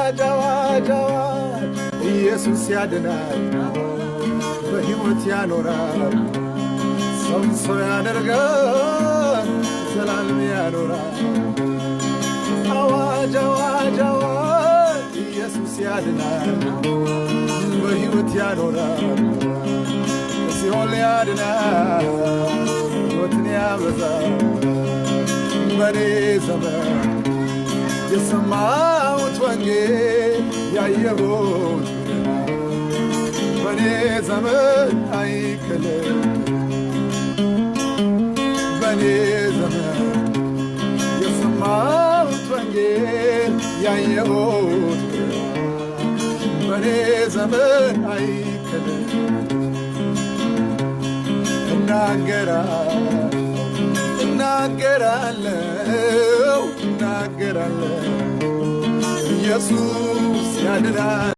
አዋጅ አዋጅ አዋጅ ኢየሱስ ያድናል በሕይወት ያኖራል ሰውን ሰው ያደርጋል ዘላለም ያኖራል አዋጅ አዋጅ አዋጅ ኢየሱስ ያድናል በሕይወት ያኖራል ከሲኦል ያድናል ሕይወትን ያበዛል በኔ ዘመን የሰማሁት ወንጌል ያየሁት በኔ ዘመን አይከለል በኔ ዘመን የሰማሁት ወንጌል ያየሁት በኔ ዘመን አይከለል እናገራለሁ ኢየሱስ ያድናል